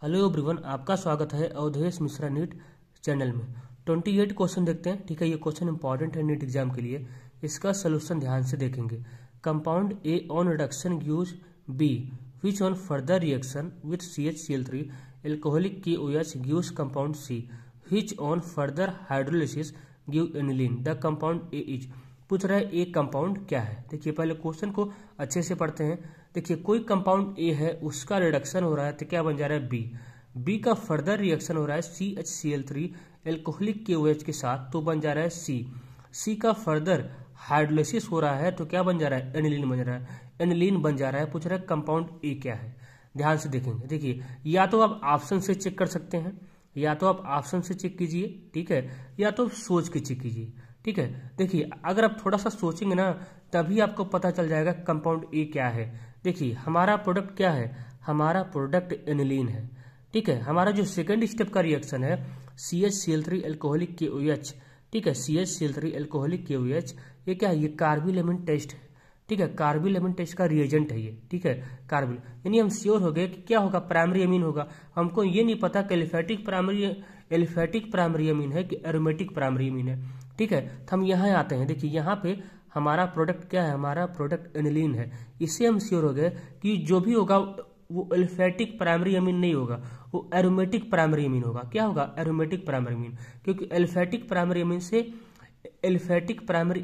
Hello everyone, आपका स्वागत है अवधेश मिश्रा नीट चैनल में। 28 क्वेश्चन देखते हैं। ठीक है, ये क्वेश्चन इंपॉर्टेंट है नीट एग्जाम के लिए। इसका सोल्यूशन ध्यान से देखेंगे। Compound A on reduction gives B which on further reaction with CH Cl3 alcoholic KOH gives compound C which on further hydrolysis give aniline. The compound A is. पूछ रहा है ए compound क्या है। देखिए पहले क्वेश्चन को अच्छे से पढ़ते हैं। देखिए कोई कंपाउंड ए है, उसका रिडक्शन हो रहा है तो क्या बन जा रहा है बी। बी का फर्दर रिएक्शन हो रहा है CH Cl3 एल्कोहलिक KOH के साथ, तो बन जा रहा है सी। सी का फर्दर हाइड्रोलिसिस हो रहा है तो क्या बन जा रहा है एनिलीन बन रहा है। एनिलीन बन जा रहा है। पूछ रहा है कंपाउंड ए क्या है। ध्यान से देखेंगे। देखिए या तो आप ऑप्शन से चेक कर सकते हैं, या तो आप ऑप्शन से चेक कीजिए, ठीक है, या तो सोच के चेक कीजिए। ठीक है, देखिए अगर आप थोड़ा सा सोचेंगे ना तभी आपको पता चल जाएगा कंपाउंड ए क्या है। देखिए हमारा प्रोडक्ट क्या है, हमारा प्रोडक्ट एनिलीन है। ठीक है, हमारा जो सेकंड स्टेप का रिएक्शन है CH Cl3 एल्कोहलिक KOH, ठीक है, CH Cl3 एल्कोहलिक KOH, ये क्या है, ये कार्बिलेमिन टेस्ट है। ठीक है, कार्बिलेमिन टेस्ट का रिएजेंट है ये। ठीक है, कार्बिल यानी हम श्योर हो गए कि क्या होगा, प्राइमरी अमीन होगा। हमको ये नहीं पता कि एलिफेटिक प्राइमरी अमीन है कि एरोमेटिक प्राइमरी अमीन है। ठीक है, तो हम यहाँ आते हैं। देखिए यहाँ पे हमारा प्रोडक्ट क्या है, हमारा प्रोडक्ट एनिलीन है। इससे हम श्योर हो गए कि जो भी होगा वो एलिफेटिक प्राइमरी अमीन नहीं होगा, वो एरोमेटिक प्राइमरी अमीन होगा। क्या होगा, एरोमेटिक प्राइमरी अमीन, क्योंकि एलिफेटिक प्राइमरी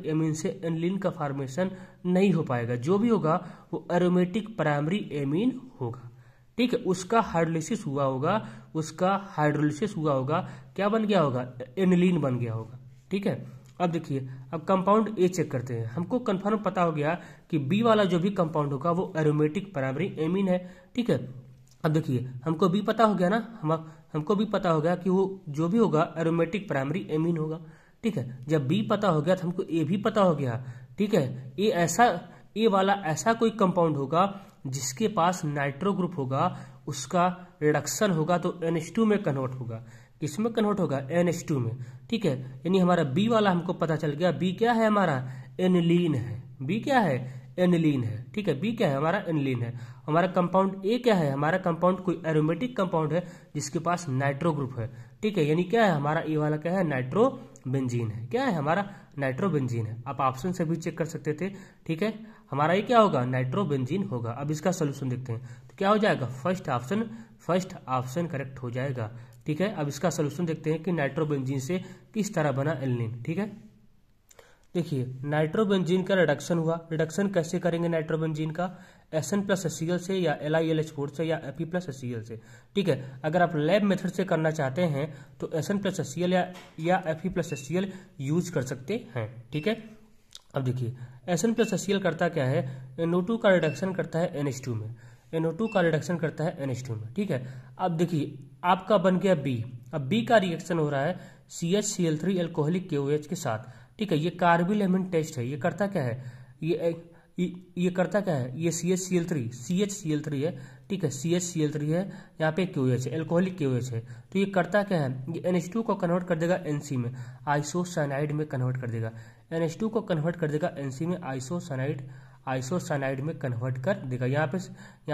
अमीन से एनिलीन का फॉर्मेशन नहीं हो पाएगा। जो भी होगा वो एरोमेटिक प्राइमरी अमीन होगा। ठीक है, उसका हाइड्रोलिसिस हुआ होगा, क्या बन गया होगा, एनिलीन बन गया होगा। ठीक है, अब देखिए अब कंपाउंड ए चेक करते हैं। हमको कंफर्म पता हो गया कि बी वाला जो भी कंपाउंड होगा वो एरोमेटिक प्राइमरी अमीन है। ठीक है, अब देखिए हमको बी पता हो गया ना, हमको भी पता हो गया कि वो जो भी होगा एरोमेटिक प्राइमरी अमीन होगा। ठीक है, जब बी पता हो गया तो हमको ए भी पता हो गया। ठीक है, ए वाला ऐसा कोई कंपाउंड होगा जिसके पास नाइट्रो ग्रुप होगा, उसका रिडक्शन होगा तो NH2 में कन्वर्ट होगा। किसमें कन्वर्ट होगा, NH2 में। ठीक है, यानी हमारा बी वाला हमको पता चल गया। बी क्या है, हमारा एनिलीन है। बी क्या है, एनिलीन है। ठीक है, बी क्या है, हमारा एनिलीन है। हमारा कंपाउंड ए क्या है, हमारा कंपाउंड कोई एरोमेटिक कंपाउंड है जिसके पास नाइट्रो ग्रुप है। ठीक है, यानी क्या है, हमारा ए वाला क्या है, नाइट्रोबेंजीन है। क्या है, हमारा नाइट्रोबेंजीन है। आप ऑप्शन से भी चेक कर सकते थे। ठीक है, हमारा ये क्या होगा, नाइट्रोबेंजीन होगा। अब इसका सोल्यूशन देखते हैं तो क्या हो जाएगा, फर्स्ट ऑप्शन करेक्ट हो जाएगा। ठीक है, अब इसका सोल्यूशन देखते हैं कि नाइट्रोबेंजीन से किस तरह बना एनिलीन। ठीक है, देखिए नाइट्रोबेंजीन का रिडक्शन हुआ। रिडक्शन कैसे करेंगे नाइट्रोबेंजीन का, SN+HCl से या LiLH4 से या Fe+HCl से। ठीक है, अगर आप लैब मेथड से करना चाहते हैं तो SN+HCl या Fe+HCl यूज कर सकते हैं। ठीक है, अब देखिए SN+HCl करता क्या है, NO2 का रिडक्शन करता है NH2 में। NO2 का रिडक्शन करता है NH2 में। ठीक है, अब देखिए आपका बन गया बी। अब बी का रिएक्शन हो रहा है CH Cl3 एल्कोहलिक KOH के साथ। ठीक है, ये कार्बिलेमिन टेस्ट है। ये करता क्या है, ये करता क्या है, ये CH Cl3 है। ठीक है, CH Cl3 है, यहाँ पे KOH है, एल्कोहलिक KOH है। तो ये करता क्या है, ये NH2 को कन्वर्ट कर देगा NC में, आइसोसाइनाइड में कन्वर्ट कर देगा। NH2 को कन्वर्ट कर देगा NC में, आइसोसाइनाइड में कन्वर्ट कर देगा। यहाँ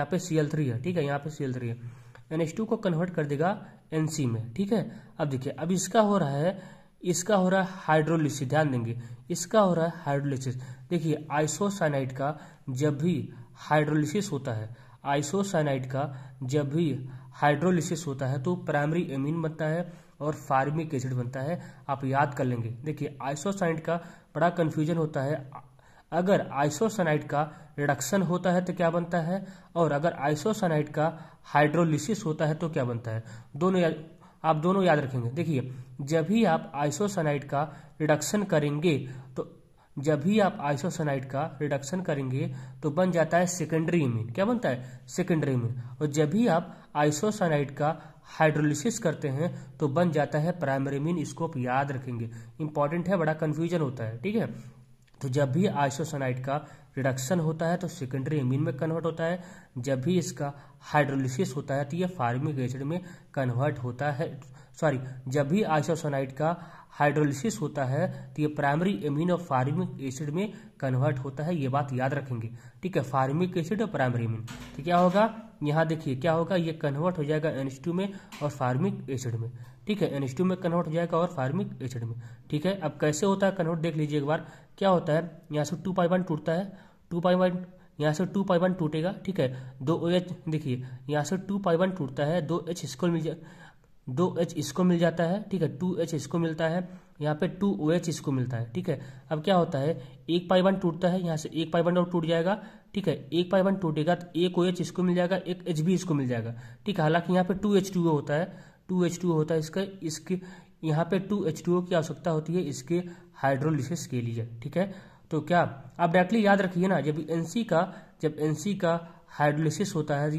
पे Cl3 है। ठीक है, यहाँ पे Cl3 है, NH2 को कन्वर्ट कर देगा NC में। ठीक है, अब देखिए अब इसका हो रहा है हाइड्रोलिसिस। ध्यान देंगे, इसका हो रहा है हाइड्रोलिसिस। देखिए आइसोसाइनाइड का जब भी हाइड्रोलिसिस होता है तो प्राइमरी एमीन बनता है और फार्मिक एसिड बनता है। आप याद कर लेंगे। देखिए आइसोसाइनाइड का बड़ा कंफ्यूजन होता है। अगर आइसोसाइनाइड का रिडक्शन होता है तो क्या बनता है, और अगर आइसोसाइनाइड का हाइड्रोलिसिस होता है तो क्या बनता है, आप दोनों याद रखेंगे। देखिए जब भी आप आइसोसाइनाइड का रिडक्शन करेंगे तो बन जाता है सेकेंडरी एमीन। क्या बनता है, सेकेंडरी एमीन। और जब भी आप आइसोसाइनाइड का हाइड्रोलिसिस करते हैं तो बन जाता है प्राइमरी एमीन। इसको आप याद रखेंगे, इंपॉर्टेंट है, बड़ा कंफ्यूजन होता है। ठीक है, तो जब भी आइसोसाइनाइड का रिडक्शन होता है तो सेकेंडरी एमीन में कन्वर्ट होता है, जब भी इसका हाइड्रोलिसिस होता है तो ये फार्मिक एसिड में कन्वर्ट होता है। सॉरी, जब भी आइसोसाइनाइड का हाइड्रोलिसिस होता है तो ये प्राइमरी एमीन और फार्मिक एसिड में कन्वर्ट होता है। ये बात याद रखेंगे, ठीक है, फार्मिक एसिड और प्राइमरी एमीन। तो क्या होगा, यहाँ देखिए क्या होगा, ये कन्वर्ट हो जाएगा NH2 में और फार्मिक एसिड में, ठीक है, NH2 में कन्वर्ट हो जाएगा और फार्मिक एसिड में, ठीक है। अब कैसे होता है कन्वर्ट देख लीजिए एक बार। क्या होता है, यहाँ से 2 पाई बॉन्ड टूटता है, 2 पाई बॉन्ड यहाँ से 2 पाई बॉन्ड टूटेगा, ठीक है, 2 OH देखिए यहाँ से 2 पाई बॉन्ड टूटता है, 2H इसको मिल जाता है, ठीक है, 2H इसको मिलता है, यहाँ पे 2OH इसको मिलता है, ठीक है। अब क्या होता है, 1 पाई बॉन्ड टूटता है, यहाँ से 1 पाई बॉन्ड और टूट जाएगा, ठीक है, 1 पाई बॉन्ड टूटेगा तो 1 OH इसको मिल जाएगा, 1 H भी इसको मिल जाएगा, ठीक है। हालांकि यहाँ पे 2H2O होता है, 2H2O होता है इसके यहाँ पे 2H2O की आवश्यकता होती है इसके हाइड्रोलिसिस के लिए, ठीक है। तो क्या आप डायरेक्टली याद रखिए ना, जब NC का हाइड्रोलिसिस होता है,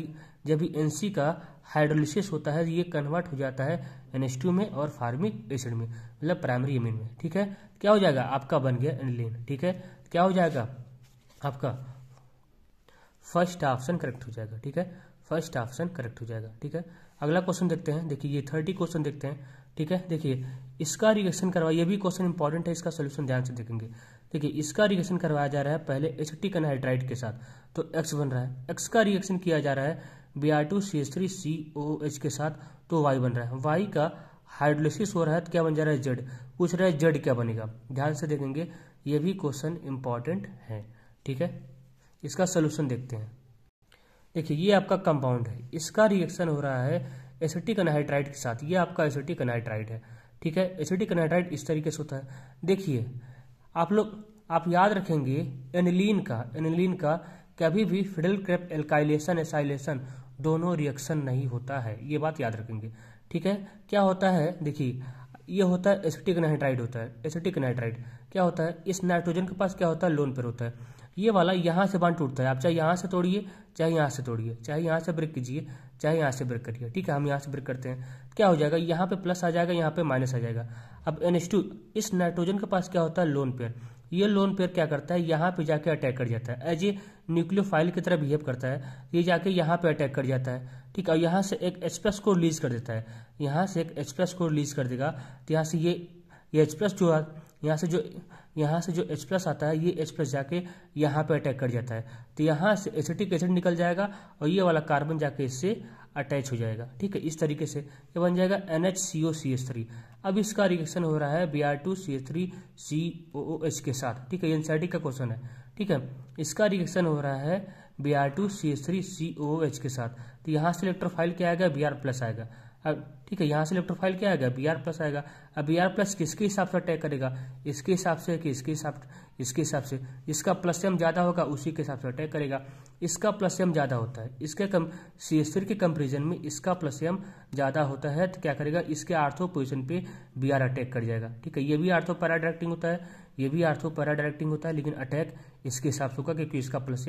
जब भी NC का हाइड्रोलिसिस होता है ये कन्वर्ट हो जाता है NH2 में और फार्मिक एसिड में, मतलब प्राइमरी एमीन में, ठीक है। क्या हो जाएगा, आपका बन गया एनिलीन, ठीक है। क्या हो जाएगा, आपका फर्स्ट ऑप्शन करेक्ट हो जाएगा, ठीक है, फर्स्ट ऑप्शन करेक्ट हो जाएगा, ठीक है। अगला क्वेश्चन देखते हैं, देखिए ये 30 क्वेश्चन देखते हैं, ठीक है। देखिए इसका रिएक्शन करवाइए, ये भी क्वेश्चन इंपॉर्टेंट है, इसका सोल्यूशन ध्यान से देखेंगे। देखिए इसका रिएक्शन करवाया जा रहा है पहले एसिटिक एनहाइड्राइड के साथ, तो X बन रहा है, X का रिएक्शन किया जा रहा है Br2CH3COOH के साथ, तो Y बन रहा है, Y का हाइड्रोलिसिस हो रहा है तो क्या बन जा रहा है Z, पूछ रहा है Z क्या बनेगा, ध्यान से देखेंगे, ये भी क्वेश्चन इंपॉर्टेंट है, ठीक है। इसका सोल्यूशन देखते हैं। देखिए ये आपका कंपाउंड है, इसका रिएक्शन हो रहा है एसिटिक एनहाइड्राइड के साथ, ये आपका एसिटिक एनहाइड्राइड है, ठीक है। एसिटिक एनहाइड्राइड इस तरीके से होता है, देखिए आप याद रखेंगे एनिलीन का कभी भी फिडल क्रेप एल्काइलेशन एसाइलेशन दोनों रिएक्शन नहीं होता है, ये बात याद रखेंगे, ठीक है। क्या होता है, देखिए ये होता है एसिटिक एनहाइड्राइड होता है, एसिटिक एनहाइड्राइड क्या होता है, इस नाइट्रोजन के पास क्या होता है, लोन पेयर होता है, ये वाला यहाँ से बांड टूटता है, आप चाहे यहाँ से तोड़िए चाहे यहाँ से तोड़िए, चाहे यहाँ से ब्रेक कीजिए चाहे यहाँ से ब्रेक करिए, ठीक है। हम यहाँ से ब्रेक करते हैं, क्या हो जाएगा, यहाँ पे प्लस आ जाएगा, यहाँ पे माइनस आ जाएगा। अब NH2 इस नाइट्रोजन के पास क्या होता है, लोन पेयर, ये लोन पेयर क्या करता है, यहाँ पे जाके अटैक कर जाता है, एज ए न्यूक्लियोफाइल की तरह बिहेव करता है, ये जाके यहाँ पे अटैक कर जाता है, ठीक है। और यहाँ से एक H+ को रिलीज कर देता है, यहाँ से एक H+ को रिलीज कर देगा, तो यहाँ से ये H+ जो यहाँ से जो H+ आता है, ये H+ जाके यहाँ पे अटैक कर जाता है, तो यहाँ से एसिटिक एसिड निकल जाएगा और ये वाला कार्बन जाके इससे अटैच हो जाएगा, ठीक है। इस तरीके से ये बन जाएगा NHCOCH3। अब इसका रिएक्शन हो रहा है Br2CH3COOH के साथ, ठीक है, ये एनसीईआरटी का क्वेश्चन है, ठीक है। इसका रिएक्शन हो रहा है Br2CH3COOH के साथ, तो यहाँ से इलेक्ट्रोफाइल क्या आएगा, Br+ आएगा, अब ठीक है, यहाँ से इलेक्ट्रोफाइल क्या आएगा, Br+ आएगा। अब Br+ किसके हिसाब से अटैक करेगा, इसके हिसाब से कि इसके हिसाब से, इसका प्लस ज्यादा होगा उसी के हिसाब से अटैक करेगा, इसका प्लस ज्यादा होता है, इसके CH3 के कंपेरिजन में इसका प्लस ज्यादा होता है, तो क्या करेगा, इसके आर्थो पोजीशन पे Br अटैक कर जाएगा, ठीक है। ये भी आर्थो पैरा डायरेक्टिंग होता है, ये भी आर्थो पैरा डायरेक्टिंग होता है, लेकिन अटैक इसके हिसाब से होगा क्योंकि इसका प्लस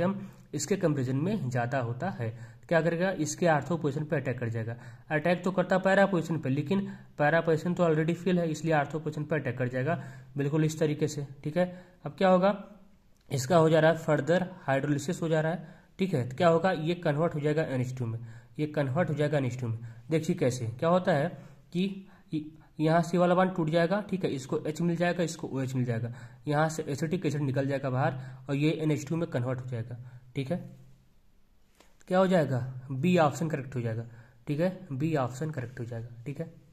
इसके कंपेरिजन में ज्यादा होता है, क्या करेगा, इसके आर्थो पोजीशन पे अटैक कर जाएगा। अटैक तो करता पैरा पोजीशन पे, लेकिन पैरा पोजीशन तो ऑलरेडी फिल है, इसलिए आर्थो पोजीशन पे अटैक कर जाएगा, बिल्कुल इस तरीके से, ठीक है। अब क्या होगा, इसका हो जा रहा है फर्दर हाइड्रोलिसिस हो जा रहा है, ठीक है। तो क्या होगा, ये कन्वर्ट हो जाएगा NH2 में, ये कन्वर्ट हो जाएगा NH2 में। देखिए कैसे, क्या होता है कि यहाँ से वाला बॉन्ड टूट जाएगा, ठीक है, इसको H मिल जाएगा, इसको OH मिल जाएगा, यहाँ से एसिटिक एसिड निकल जाएगा बाहर और ये NH2 में कन्वर्ट हो जाएगा, ठीक है। क्या हो जाएगा, B ऑप्शन करेक्ट हो जाएगा, ठीक है, B ऑप्शन करेक्ट हो जाएगा, ठीक है।